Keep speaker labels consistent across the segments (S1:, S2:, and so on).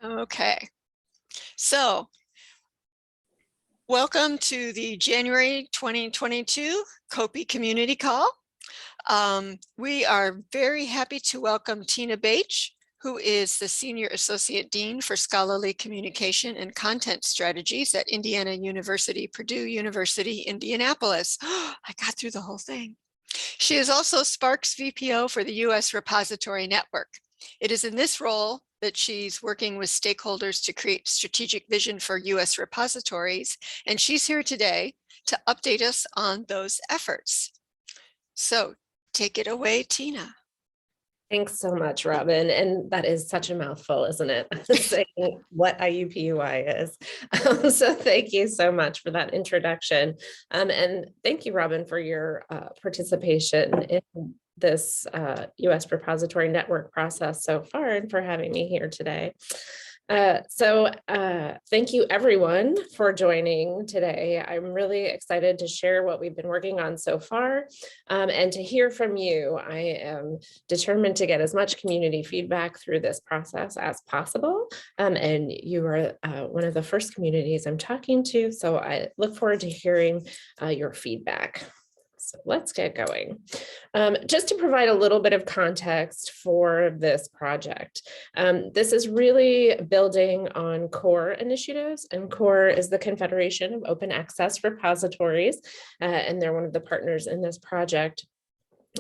S1: Okay, so welcome to the January 2022 COAPI Community Call. We are very happy to welcome Tina Baich, who is the Senior Associate Dean for Scholarly Communication and Content Strategies at Indiana University, Purdue University, Indianapolis. I got through the whole thing. She is also SPARC's VPO for the U.S. Repository Network. It is in this role that she's working with stakeholders to create strategic vision for U.S. repositories, and she's here today to update us on those efforts. So take it away, Tina.
S2: Thanks so much, Robin. And that is such a mouthful, isn't it? Saying what IUPUI is. So thank you so much for that introduction. And thank you, Robin, for your participation in this U.S. Repository Network process so far and for having me here today. Thank you everyone for joining today. I'm really excited to share what we've been working on so far and to hear from you. I am determined to get as much community feedback through this process as possible. And you are one of the first communities I'm talking to, so I look forward to hearing your feedback. So let's get going. Just to provide a little bit of context for this project. This is really building on COAR initiatives, and COAR is the Confederation of Open Access Repositories, and they're one of the partners in this project.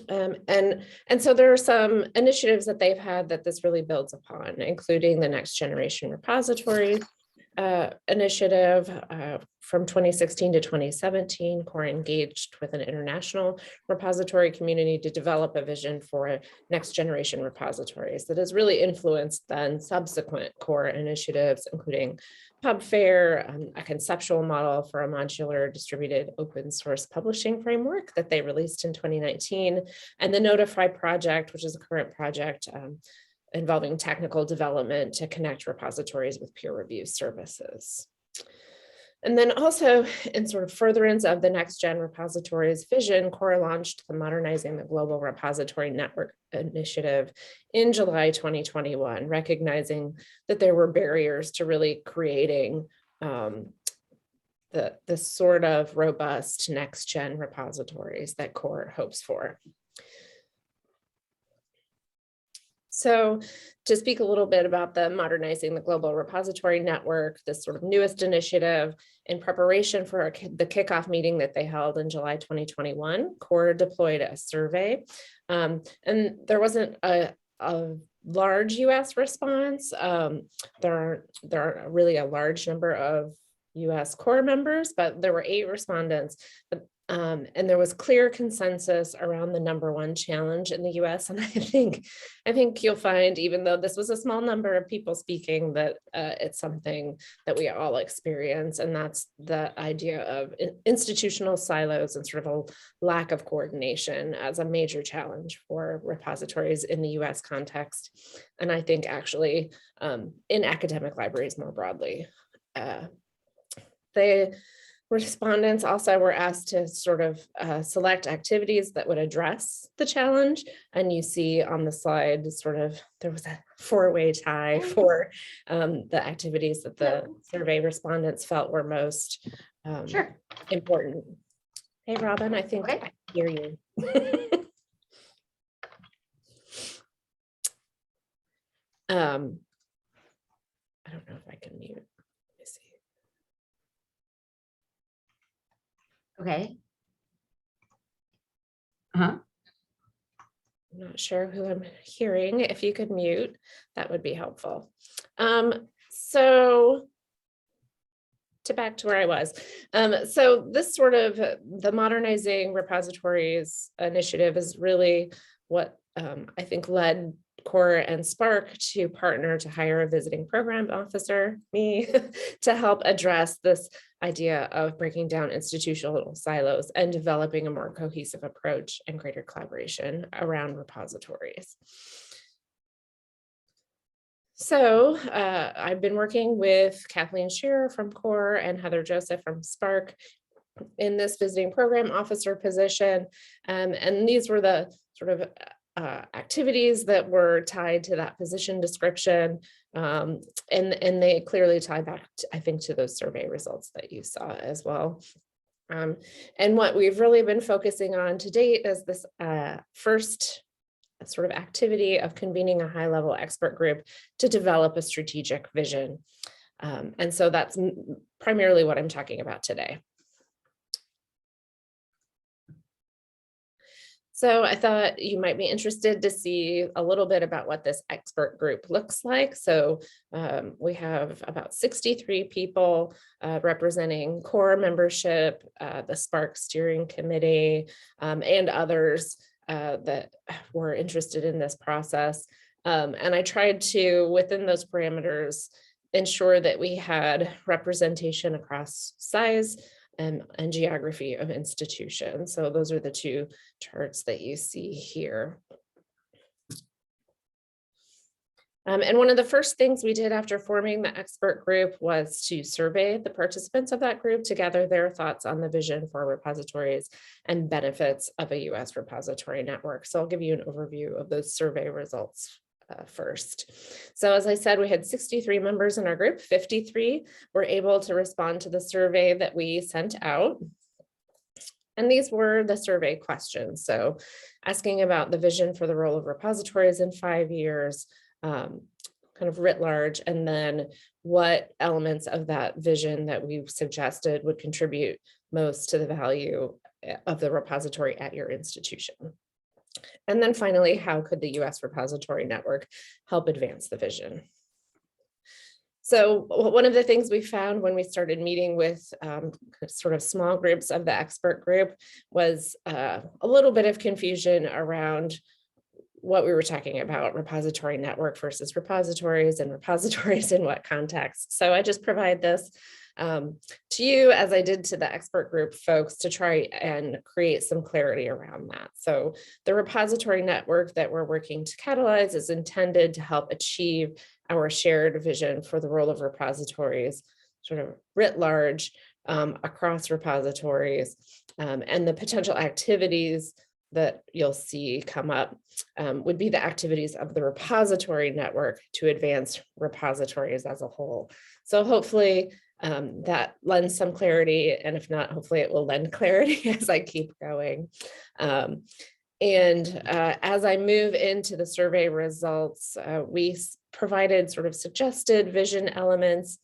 S2: And so there are some initiatives that they've had that this really builds upon, including the Next Generation Repositories initiative from 2016 to 2017. COAR engaged with an international repository community to develop a vision for next generation repositories that has really influenced then subsequent COAR initiatives, including PubFair, a conceptual model for a modular distributed open source publishing framework that they released in 2019, and the Notify project, which is a current project involving technical development to connect repositories with peer review services. And then also in sort of furtherance of the Next Gen Repositories vision, COAR launched the Modernizing the Global Repository Network initiative in July 2021, recognizing that there were barriers to really creating the sort of robust Next Gen repositories that COAR hopes for. So to speak a little bit about the Modernizing the Global Repository Network, this sort of newest initiative in preparation for the kickoff meeting that they held in July 2021, COAR deployed a survey, and there wasn't a large US response. There are really a large number of US COAR members, but there were 8 respondents. And there was clear consensus around the #1 challenge in the US. And I think you'll find, even though this was a small number of people speaking, that it's something that we all experience. And that's the idea of institutional silos and sort of a lack of coordination as a major challenge for repositories in the US context. And I think actually in academic libraries more broadly. Respondents also were asked to sort of select activities that would address the challenge. And you see on the slide, sort of, there was a 4-way tie for the activities that the survey respondents felt were most important. Hey, Robin, I think I hear you. I don't know if I can mute.
S3: Okay.
S2: I'm not sure who I'm hearing. If you could mute, that would be helpful. So back to where I was. So this sort of the Modernizing Repositories initiative is really what I think led COAR and SPARC to partner to hire a visiting program officer, me, to help address this idea of breaking down institutional silos and developing a more cohesive approach and greater collaboration around repositories. So I've been working with Kathleen Shearer from COAR and Heather Joseph from SPARC in this visiting program officer position. And these were the sort of activities that were tied to that position description. And they clearly tie back, I think, to those survey results that you saw as well. And what we've really been focusing on to date is this first sort of activity of convening a high-level expert group to develop a strategic vision. And so that's primarily what I'm talking about today. So I thought you might be interested to see a little bit about what this expert group looks like. So we have about 63 people representing COAR membership, the SPARC steering committee, and others that were interested in this process. And I tried to, within those parameters, ensure that we had representation across size and geography of institutions. So those are the two charts that you see here. And one of the first things we did after forming the expert group was to survey the participants of that group to gather their thoughts on the vision for repositories and benefits of a US repository network. So I'll give you an overview of those survey results first. So as I said, we had 63 members in our group. 53 were able to respond to the survey that we sent out. And these were the survey questions. So asking about the vision for the role of repositories in 5 years, kind of writ large, and then what elements of that vision that we suggested would contribute most to the value of the repository at your institution. And then finally, how could the US Repository Network help advance the vision? So one of the things we found when we started meeting with sort of small groups of the expert group was a little bit of confusion around what we were talking about, repository network versus repositories, and repositories in what context. So I just provide this to you, as I did to the expert group folks, to try and create some clarity around that. So the repository network that we're working to catalyze is intended to help achieve our shared vision for the role of repositories, sort of writ large, across repositories, and the potential activities that you'll see come up would be the activities of the repository network to advance repositories as a whole. So hopefully that lends some clarity, and if not, hopefully it will lend clarity as I keep going. As I move into the survey results, we provided sort of suggested vision elements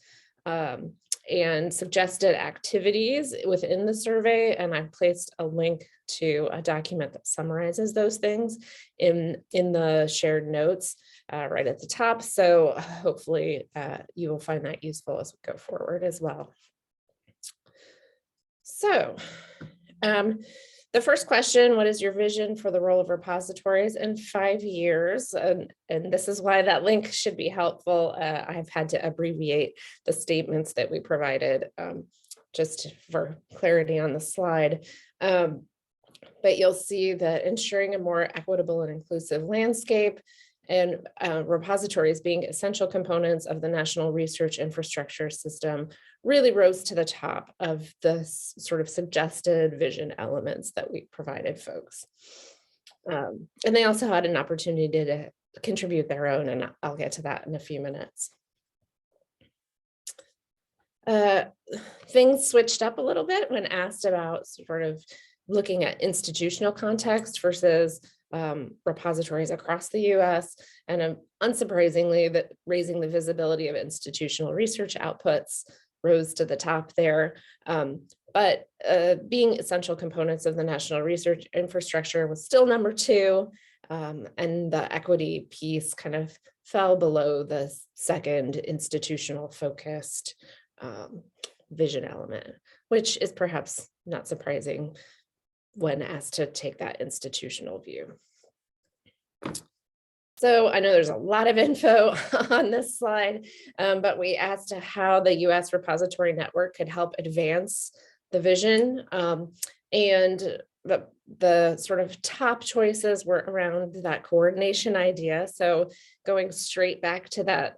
S2: and suggested activities within the survey, and I've placed a link to a document that summarizes those things in the shared notes right at the top. So hopefully you will find that useful as we go forward as well. So the first question, what is your vision for the role of repositories in 5 years? And this is why that link should be helpful. I've had to abbreviate the statements that we provided just for clarity on the slide. But you'll see that ensuring a more equitable and inclusive landscape, and repositories being essential components of the national research infrastructure system really rose to the top of the sort of suggested vision elements that we provided folks. And they also had an opportunity to contribute their own, and I'll get to that in a few minutes. Things switched up a little bit when asked about sort of looking at institutional context versus repositories across the US, and unsurprisingly, that raising the visibility of institutional research outputs rose to the top there. But being essential components of the national research infrastructure was still number 2, and the equity piece kind of fell below the second institutional focused vision element, which is perhaps not surprising when asked to take that institutional view. So I know there's a lot of info on this slide, but we asked how the US Repository Network could help advance the vision. And the sort of top choices were around that coordination idea. So going straight back to that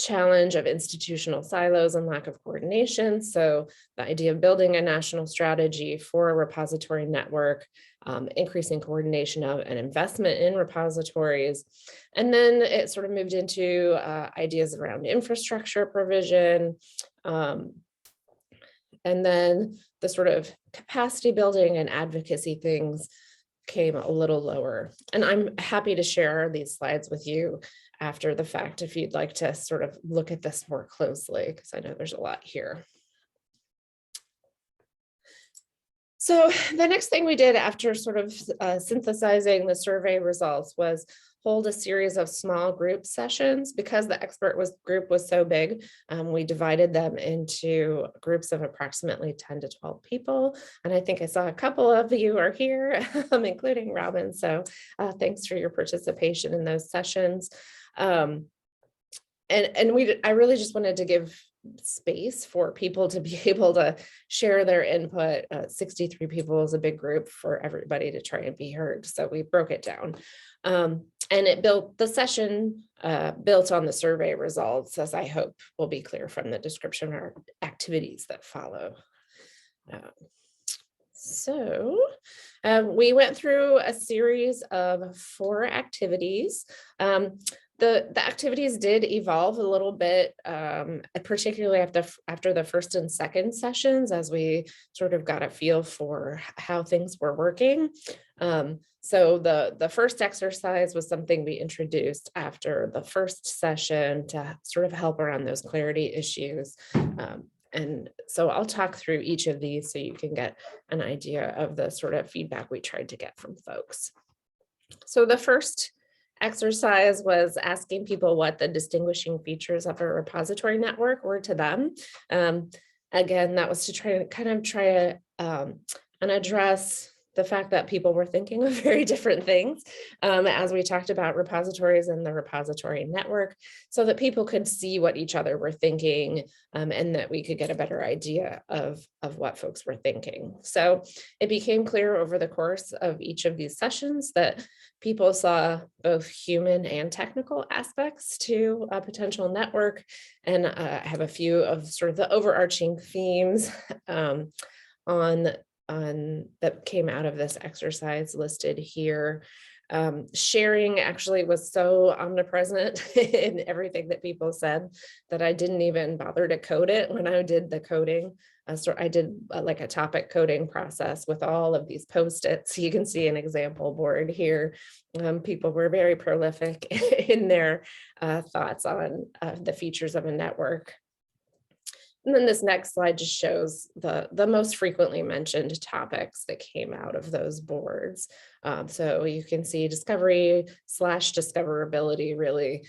S2: challenge of institutional silos and lack of coordination. So the idea of building a national strategy for a repository network, increasing coordination of and investment in repositories. And then it sort of moved into ideas around infrastructure provision, and then the sort of capacity building and advocacy things came a little lower. And I'm happy to share these slides with you after the fact if you'd like to sort of look at this more closely, because I know there's a lot here. So the next thing we did after sort of synthesizing the survey results was hold a series of small group sessions. Because the expert group was so big, we divided them into groups of approximately 10 to 12 people. And I think I saw a couple of you are here, including Robin. So thanks for your participation in those sessions. I really just wanted to give space for people to be able to share their input. 63 people is a big group for everybody to try and be heard. So we broke it down. And the session built on the survey results, as I hope will be clear from the description of our activities that follow. We went through a series of 4 activities. The activities did evolve a little bit, particularly after the first and second sessions, as we sort of got a feel for how things were working. So the first exercise was something we introduced after the first session to sort of help around those clarity issues. And so I'll talk through each of these so you can get an idea of the sort of feedback we tried to get from folks. So the first exercise was asking people what the distinguishing features of a repository network were to them. Again, that was to try and address the fact that people were thinking of very different things as we talked about repositories and the repository network, so that people could see what each other were thinking, and that we could get a better idea of what folks were thinking. So it became clear over the course of each of these sessions that people saw both human and technical aspects to a potential network. And I have a few of sort of the overarching themes that came out of this exercise listed here. Sharing actually was so omnipresent in everything that people said that I didn't even bother to code it when I did the coding. So I did like a topic coding process with all of these Post-its. You can see an example board here. People were very prolific in their thoughts on the features of a network. And then this next slide just shows the most frequently mentioned topics that came out of those boards. So you can see discovery / discoverability, really,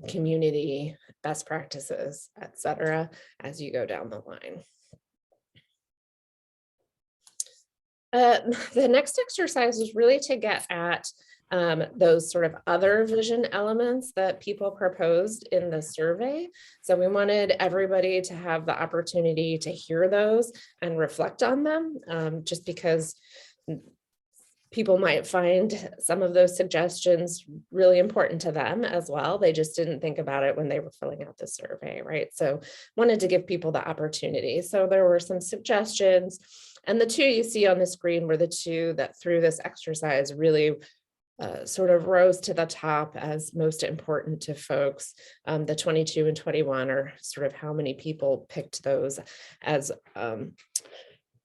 S2: community, best practices, etc., as you go down the line. The next exercise is really to get at those sort of other vision elements that people proposed in the survey. So we wanted everybody to have the opportunity to hear those and reflect on them, just because people might find some of those suggestions really important to them as well. They just didn't think about it when they were filling out the survey, right? So wanted to give people the opportunity. So there were some suggestions, and the 2 you see on the screen were the 2 that through this exercise really sort of rose to the top as most important to folks. The 22 and 21 are sort of how many people picked those as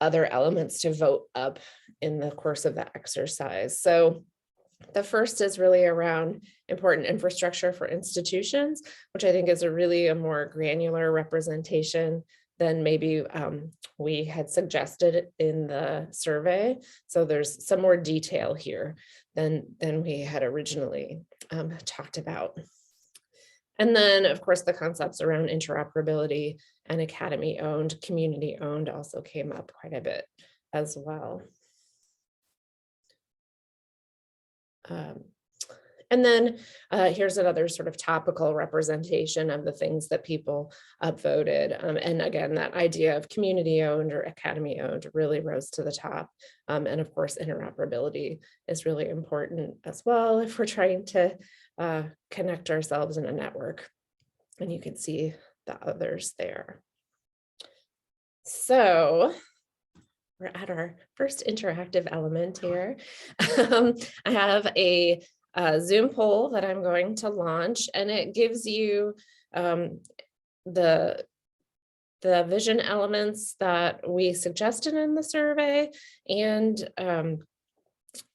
S2: other elements to vote up in the course of the exercise. So the first is really around important infrastructure for institutions, which I think is a more granular representation than maybe we had suggested in the survey. So there's some more detail here than we had originally talked about. And then, of course, the concepts around interoperability and academy-owned, community-owned also came up quite a bit as well. And then here's another sort of topical representation of the things that people upvoted. And again, that idea of community-owned or academy-owned really rose to the top. And of course, interoperability is really important as well if we're trying to connect ourselves in a network. And you can see the others there. So we're at our first interactive element here. I have a Zoom poll that I'm going to launch, and it gives you the vision elements that we suggested in the survey, and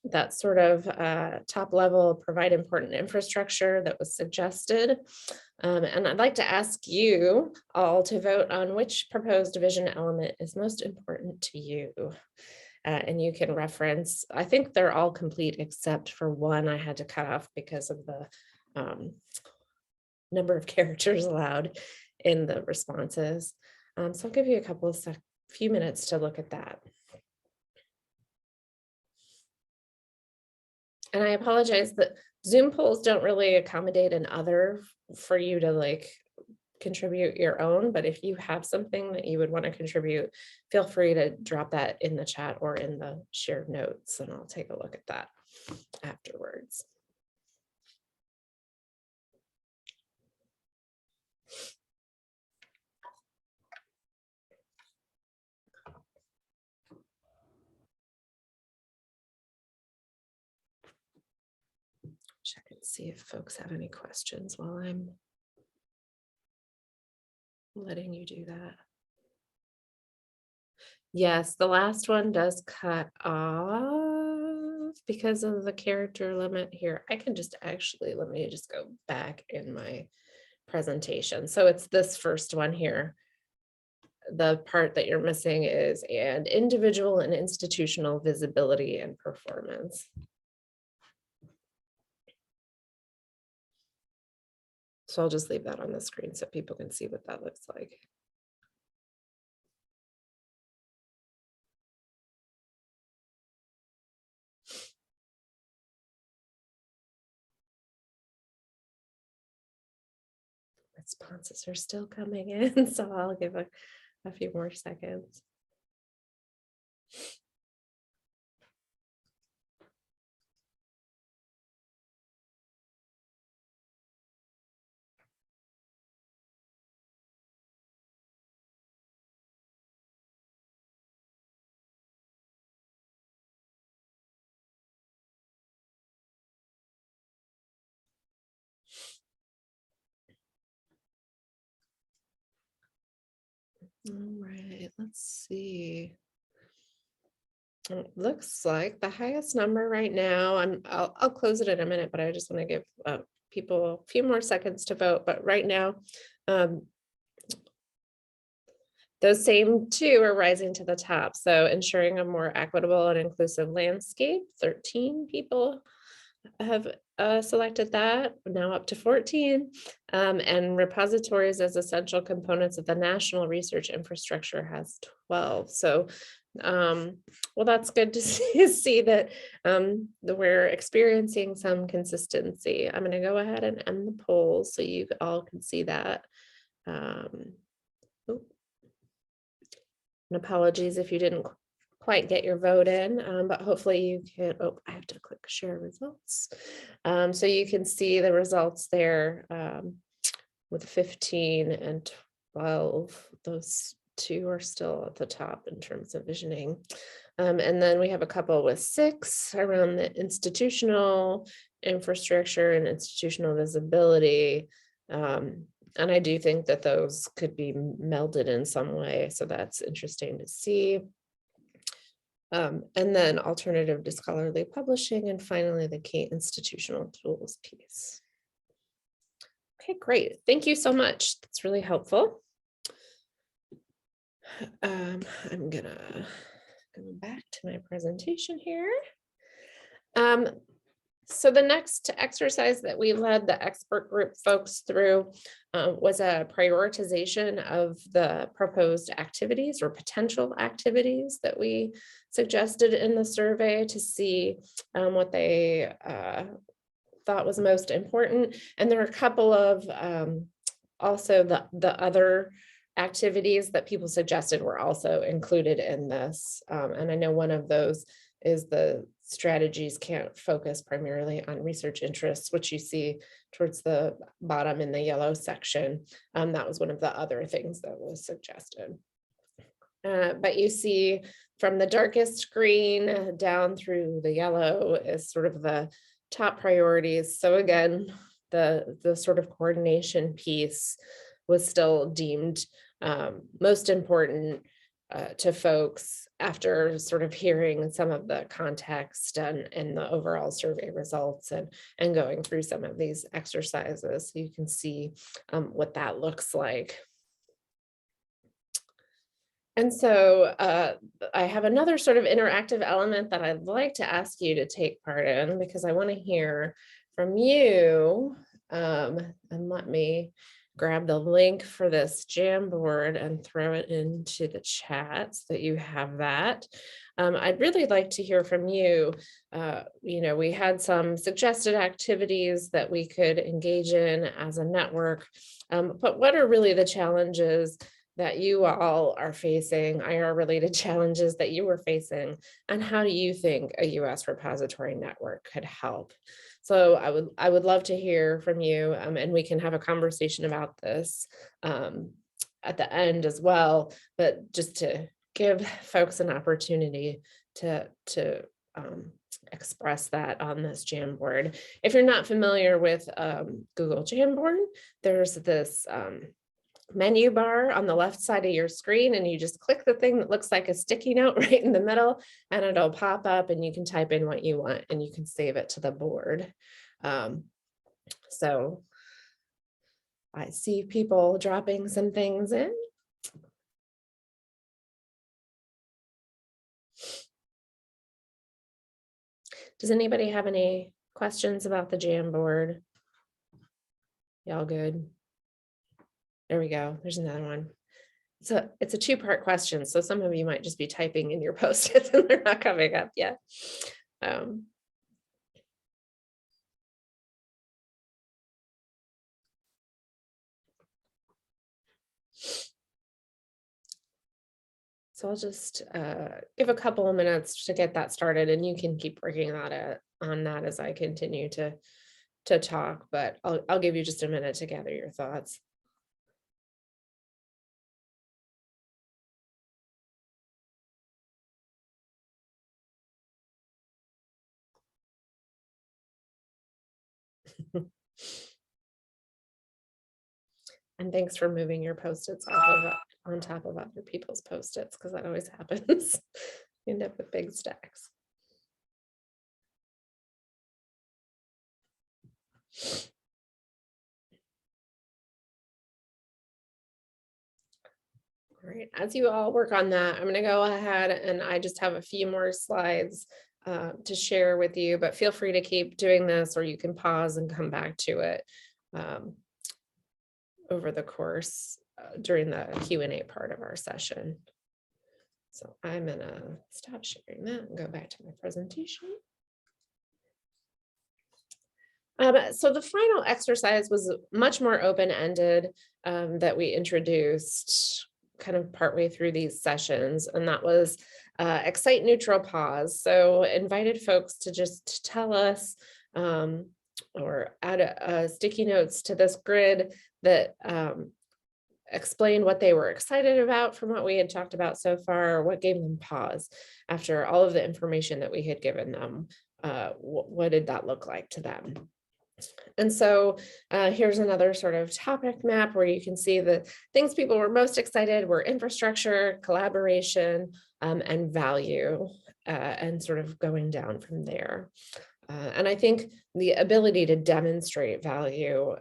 S2: that sort of top level provide important infrastructure that was suggested. And I'd like to ask you all to vote on which proposed vision element is most important to you. And you can reference, I think they're all complete except for one I had to cut off because of the number of characters allowed in the responses. So I'll give you a couple of few minutes to look at that. And I apologize that Zoom polls don't really accommodate an other for you to like contribute your own, but if you have something that you would want to contribute, feel free to drop that in the chat or in the shared notes, and I'll take a look at that afterwards. Check and see if folks have any questions while I'm letting you do that. Yes, the last one does cut off because of the character limit here. I can just actually, let me just go back in my presentation. So it's this first one here. The part that you're missing is and individual and institutional visibility and performance. So I'll just leave that on the screen so people can see what that looks like. Responses are still coming in, so I'll give a few more seconds. All right, let's see. It looks like the highest number right now, I'll close it in a minute, but I just want to give people a few more seconds to vote. But right now, those same two are rising to the top. So ensuring a more equitable and inclusive landscape, 13 people have selected that, now up to 14, and repositories as essential components of the national research infrastructure has 12. So, well, that's good to see that we're experiencing some consistency. I'm going to go ahead and end the poll so you all can see that. And apologies if you didn't quite get your vote in, but hopefully you can, oh, I have to click share results. So you can see the results there with 15 and 12, those two are still at the top in terms of visioning. And then we have a couple with 6 around the institutional infrastructure and institutional visibility. And I do think that those could be melded in some way. So that's interesting to see. And then alternative to scholarly publishing, and finally the key institutional tools piece. Okay, great. Thank you so much. That's really helpful. I'm gonna go back to my presentation here. So the next exercise that we led the expert group folks through was a prioritization of the proposed activities or potential activities that we suggested in the survey to see what they thought was most important. And there are a couple of also the other activities that people suggested were also included in this. And I know one of those is the strategies can't focus primarily on research interests, which you see towards the bottom in the yellow section. That was one of the other things that was suggested. But you see from the darkest green down through the yellow is sort of the top priorities. So again, the sort of coordination piece was still deemed most important to folks after sort of hearing some of the context and the overall survey results and going through some of these exercises. So you can see what that looks like. And so I have another sort of interactive element that I'd like to ask you to take part in, because I want to hear from you. And let me grab the link for this Jamboard and throw it into the chat so that you have that. I'd really like to hear from you. We had some suggested activities that we could engage in as a network, but what are really the challenges that you all are facing, IR-related challenges that you were facing, and how do you think a U.S. repository network could help? So I would love to hear from you, and we can have a conversation about this at the end as well, but just to give folks an opportunity to express that on this Jamboard. If you're not familiar with Google Jamboard, there's this menu bar on the left side of your screen, and you just click the thing that looks like a sticky note right in the middle, and it'll pop up and you can type in what you want and you can save it to the board. So I see people dropping some things in. Does anybody have any questions about the Jamboard? Y'all good? There we go. There's another one. So it's a two-part question. So some of you might just be typing in your post-its and they're not coming up yet. So I'll just give a couple of minutes to get that started, and you can keep working on that as I continue to talk, but I'll give you just a minute to gather your thoughts. And thanks for moving your post-its on top of other people's post-its, because that always happens. You end up with big stacks. All right, as you all work on that, I'm going to go ahead and I just have a few more slides to share with you, but feel free to keep doing this, or you can pause and come back to it over the course during the Q&A part of our session. So I'm going to stop sharing that and go back to my presentation. So the final exercise was much more open-ended that we introduced kind of partway through these sessions, and that was excite, neutral, pause. So invited folks to just tell us or add sticky notes to this grid that explain what they were excited about from what we had talked about so far, or what gave them pause after all of the information that we had given them. What did that look like to them? And so here's another sort of topic map where you can see the things people were most excited were infrastructure, collaboration, and value, and sort of going down from there. And I think the ability to demonstrate value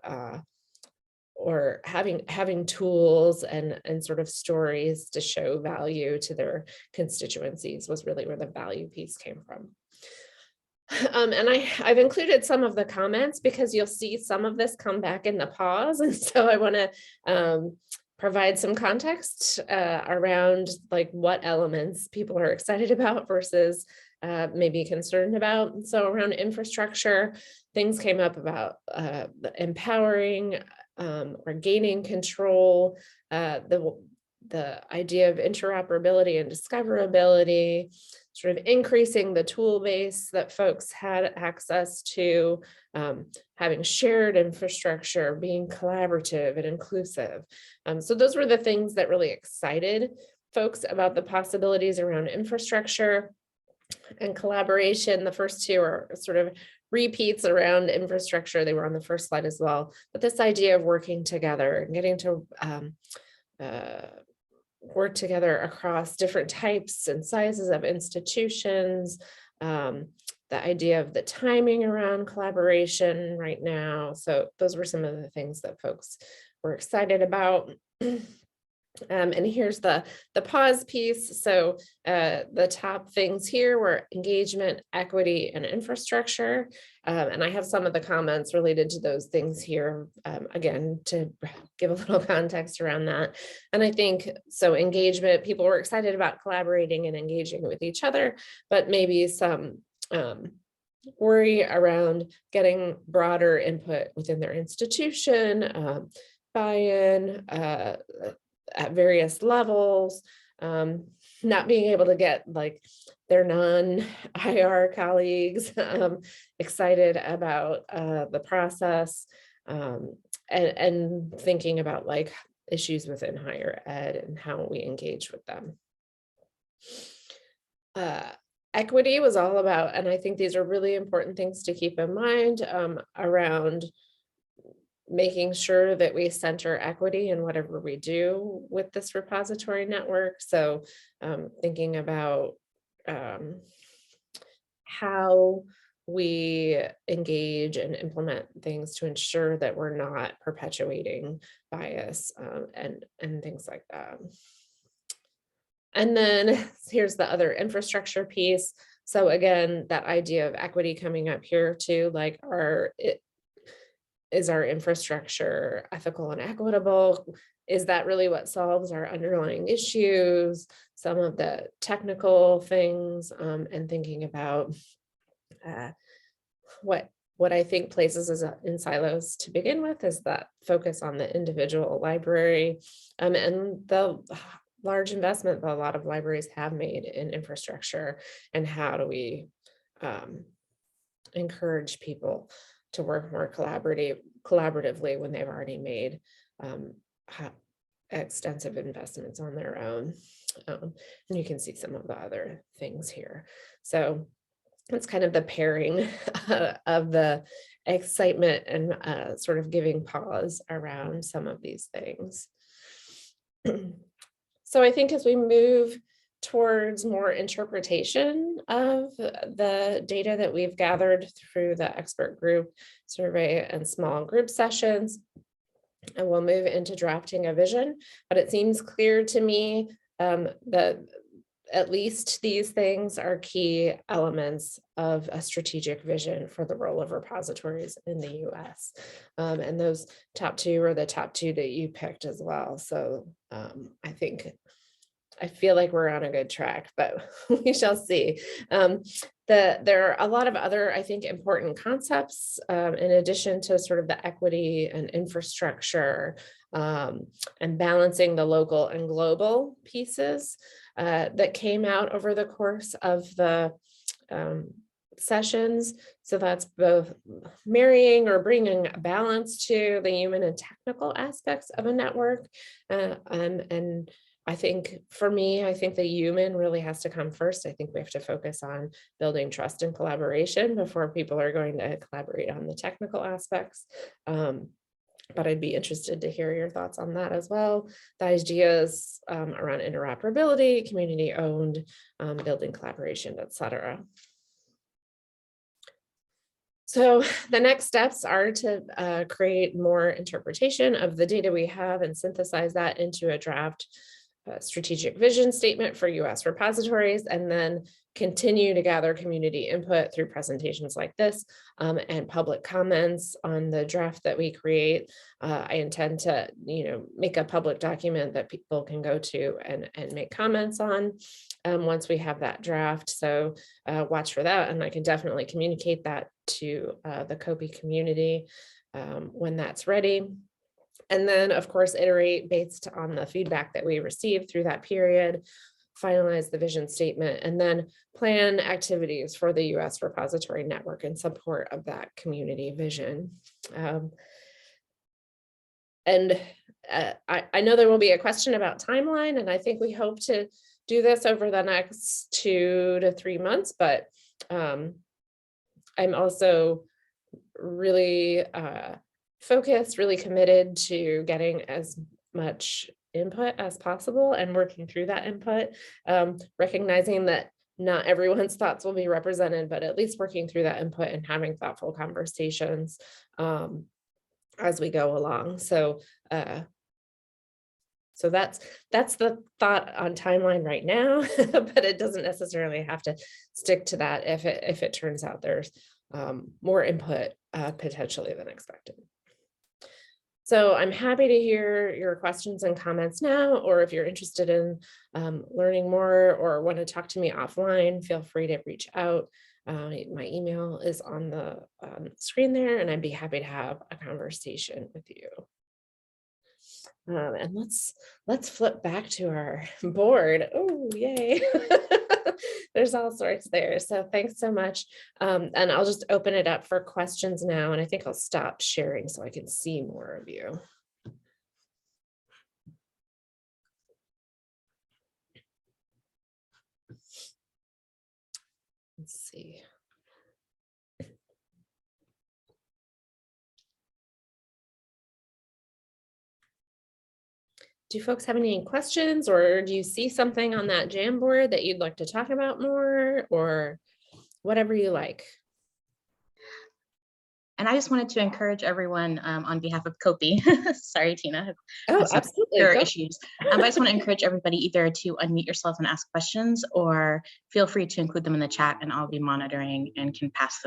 S2: or having tools and sort of stories to show value to their constituencies was really where the value piece came from. And I've included some of the comments because you'll see some of this come back in the pause. And so I want to provide some context around like what elements people are excited about versus maybe concerned about. So around infrastructure, things came up about empowering or gaining control, the idea of interoperability and discoverability, sort of increasing the tool base that folks had access to, having shared infrastructure, being collaborative and inclusive. So those were the things that really excited folks about the possibilities around infrastructure and collaboration. The first two are sort of repeats around infrastructure. They were on the first slide as well. But this idea of working together and getting to work together across different types and sizes of institutions, the idea of the timing around collaboration right now. So those were some of the things that folks were excited about. And here's the pause piece. So the top things here were engagement, equity, and infrastructure. And I have some of the comments related to those things here, again, to give a little context around that. And I think, so engagement, people were excited about collaborating and engaging with each other, but maybe some worry around getting broader input within their institution, buy-in, at various levels, not being able to get like their non-IR colleagues excited about the process, and thinking about like issues within higher ed and how we engage with them. Equity was all about, and I think these are really important things to keep in mind around making sure that we center equity in whatever we do with this repository network. So thinking about how we engage and implement things to ensure that we're not perpetuating bias and things like that. And then here's the other infrastructure piece. So again, that idea of equity coming up here too, like is our infrastructure ethical and equitable? Is that really what solves our underlying issues? Some of the technical things, and thinking about what I think places us in silos to begin with is that focus on the individual library, and the large investment that a lot of libraries have made in infrastructure, and how do we encourage people to work more collaboratively when they've already made extensive investments on their own. And you can see some of the other things here. So it's kind of the pairing of the excitement and sort of giving pause around some of these things. So I think as we move towards more interpretation of the data that we've gathered through the expert group survey and small group sessions, and we'll move into drafting a vision. But it seems clear to me that at least these things are key elements of a strategic vision for the role of repositories in the US. And those top two are the top two that you picked as well. So I feel like we're on a good track, but we shall see. There are a lot of other, I think, important concepts in addition to sort of the equity and infrastructure and balancing the local and global pieces that came out over the course of the sessions. So that's both marrying or bringing a balance to the human and technical aspects of a network. And I think for me, I think the human really has to come first. I think we have to focus on building trust and collaboration before people are going to collaborate on the technical aspects. But I'd be interested to hear your thoughts on that as well. The ideas around interoperability, community owned, building collaboration, et cetera. So the next steps are to create more interpretation of the data we have and synthesize that into a draft strategic vision statement for US repositories, and then continue to gather community input through presentations like this and public comments on the draft that we create. I intend to, make a public document that people can go to and make comments on once we have that draft. So watch for that, and I can definitely communicate that to the COAPI community when that's ready. And then, of course, iterate based on the feedback that we received through that period. finalize the vision statement, and then plan activities for the U.S. repository network in support of that community vision. I know there will be a question about timeline, and I think we hope to do this over the next 2 to 3 months, but I'm also really focused, really committed to getting as much input as possible and working through that input, recognizing that not everyone's thoughts will be represented, but at least working through that input and having thoughtful conversations as we go along. So that's the thought on timeline right now, but it doesn't necessarily have to stick to that if it turns out there's more input potentially than expected. So I'm happy to hear your questions and comments now, or if you're interested in learning more or want to talk to me offline, feel free to reach out. My email is on the screen there, and I'd be happy to have a conversation with you. And let's flip back to our board. Oh, yay. There's all sorts there. So thanks so much. And I'll just open it up for questions now. And I think I'll stop sharing so I can see more of you. Let's see. Do folks have any questions, or do you see something on that Jamboard that you'd like to talk about more, or whatever you like?
S3: And I just wanted to encourage everyone on behalf of COAPI. Sorry, Tina.
S2: Oh, absolutely.
S3: There are issues. I just want to encourage everybody either to unmute yourself and ask questions, or feel free to include them in the chat, and I'll be monitoring and can pass them